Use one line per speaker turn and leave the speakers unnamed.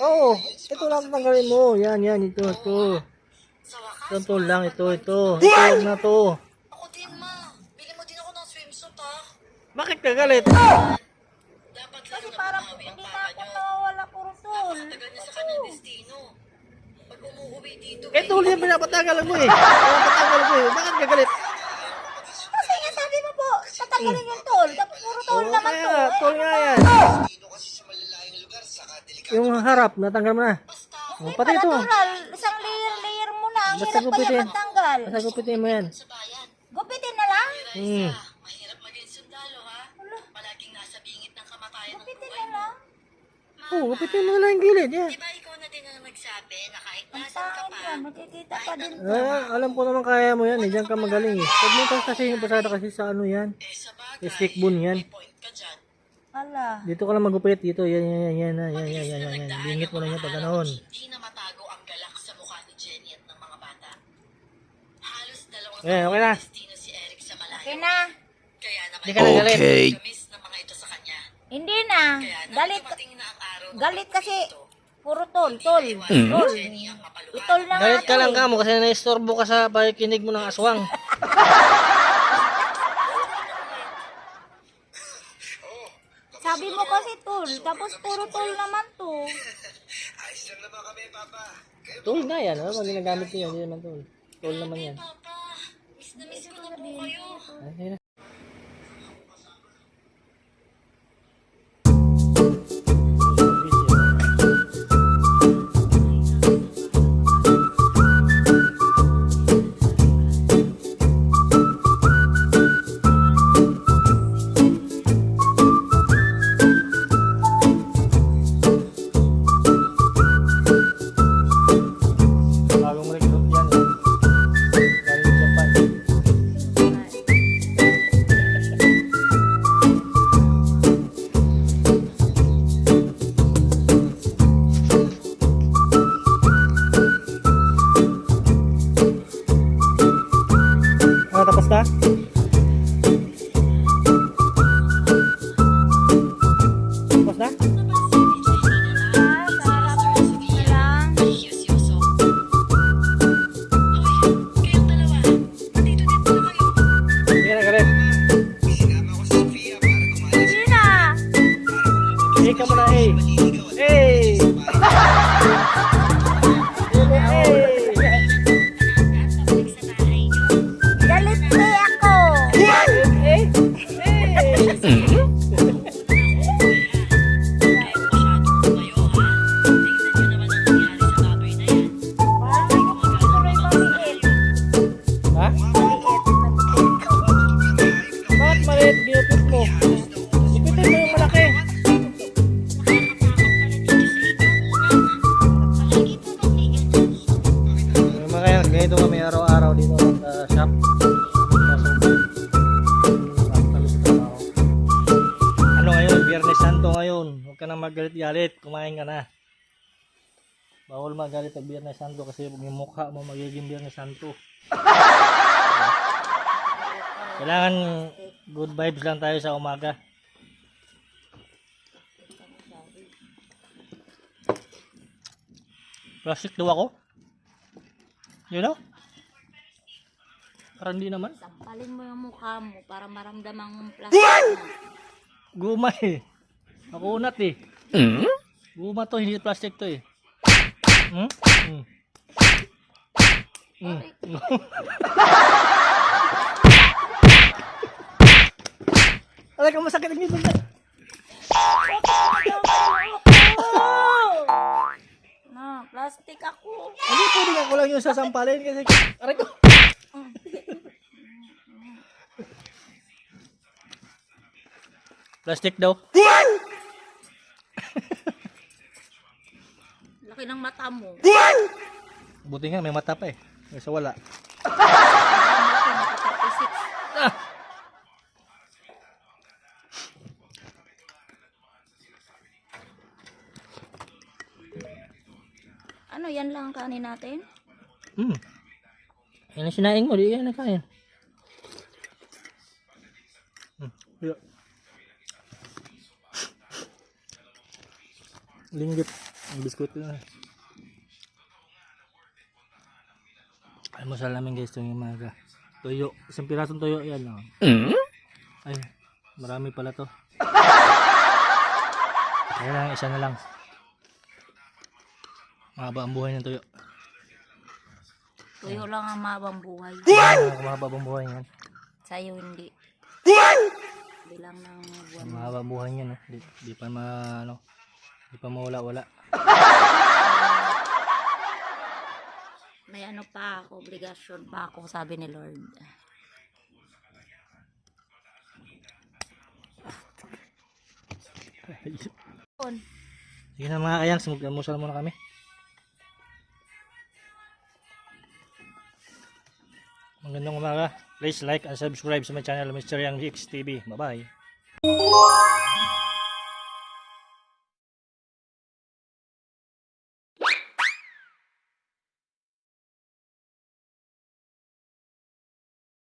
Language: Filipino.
Oo, ito lang tanggalin mo. Yan, ito. Ito lang, ito. Ito na to.
Ako din, ma. Bili mo din ako ng swimsuit, ha?
Bakit ka galit?
Dapat
Kasi
lalo
para
napapawi ang
hindi na
papa
ako
nyo.
nawawala puro tol.
Napakatagal niya sa kanyang destino. Pag umuwi dito,
Ito ulit yung pinapatagal mo eh. Bakit ka galit?
Kasi nga sabi mo po, tatanggalin yung tol. Tapos puro tol
Oo,
naman
kaya
to.
nga, tol nga yan.
destino kasi sa malalayong lugar, saka delikado.
Yung harap, natanggal mo na.
Basta,
Oh, pati ito.
Natural, isang layer mo na. Ang
Basta
hirap pa
gupitin.
yan matanggal.
Basta gupitin mo yan.
sa bayan.
Gupitin na lang.
Hmm.
Mahirap maging sundalo, ha? Palaging nasa bingit ng kamatayan ng
Gupitin
buhay
na
mo.
lang.
Oo, gupitin mo lang yung gilid. Yan.
Di ba ikaw na din ang nagsabi na kahit
Ang
nasan ka
pangit
pa,
yan, makikita pa din.
Alam ko naman kaya mo yan. Diyan ka magaling eh. Huwag mo kasi yung pasada kasi sa ano yan.
sa bagay,
Stickbone yan.
may point ka dyan.
Ala.
Dito ka lang magupit. Dito. Yan. Bingit mo lang yan pag ganoon.
Hindi na matago ang galak sa mukha ni Jenny at ng mga bata. Halos dalawang
Eh, okay na.
destino si Eric sa malayo.
Okay na.
Kaya
Hindi ka na galit.
gamis ng mga ito sa kanya.
Hindi na.
Kaya
Galit.
dumating na ang araw ng
Galit kasi.
pagpapito.
Puro tol. Tol. Tol.
Jenny ang mapaluhan.
Itol na nga
Galit ka
to
lang
eh.
ka mo kasi naistorbo ka sa pakikinig mo ng aswang.
Sabi mo kasi tol. Tapos puro tol naman to.
Ayos lang naman kami, Papa.
Tool nga yan. Ano pag ginagamit niya? Hindi naman tool. Tool naman yan.
Papa, miss na miss ko na po kayo.
Ay, na. Bagong recruit yan eh. Galing Japan. Tapos na? Tapos na?
Ah, sarap na lang.
Yus-yuso. Okay, kayong dalawa. Nandito din pala kayo.
Sige na, galit.
Sinama ko si Sofia para kumain.
Hindi na.
Eh, ka muna eh. Eh!
Galit eh ako. Tuloy maliit.
Ha? Bakit maliit? Ginupit mo. Gupitin mo yung malaki. Mga kaya, ganito kami araw-araw dito sa shop. Ano ngayon? Biyernes Santo ngayon. Huwag ka na magalit-galit. Kumain ka na. Bawal magalit ang Biyernes Santo kasi yung mukha mo magiging Biyernes Santo. Kailangan good vibes lang tayo sa umaga. Plastic daw ako? You know? Parang hindi naman.
Sampalin mo yung mukha mo para maramdaman mong plastic mo.
Guma eh. Makunat eh. Guma to, hindi plastic to eh. Hmm? Hmm. Hmm. Alam ka masakit ang ngipin na.
Na, plastic ako.
Hindi pwede nga ko lang yung sasampalin kasi aray ko. Plastic daw.
Laki ng mata mo.
Buti nga may mata pa eh. Kasi wala. Ah!
Ano, yan lang ang kanin natin?
Hmm. Yan ang sinaing mo, di yan nakain. Yeah. Linggit. Ang biskut na. Almusal namin guys tuwing umaga. Tuyo. Isang pirasong tuyo yan. Oh. Ay, marami pala to. Kaya lang, isa na lang. Mahaba ang buhay ng tuyo.
Tuyo lang ang mahabang buhay.
Mahaba ang buhay yan.
Sa'yo hindi. Bilang ng buwan.
Mahaba ang buhay yan. Di pa di pa mawala-wala.
May ano pa ako, obligasyon pa ako, sabi ni Lord.
Sige na mga kayangs, mag-almusal muna kami. Magandang umaga. Please like and subscribe sa my channel, Mr. Yang Mix TV. Bye-bye.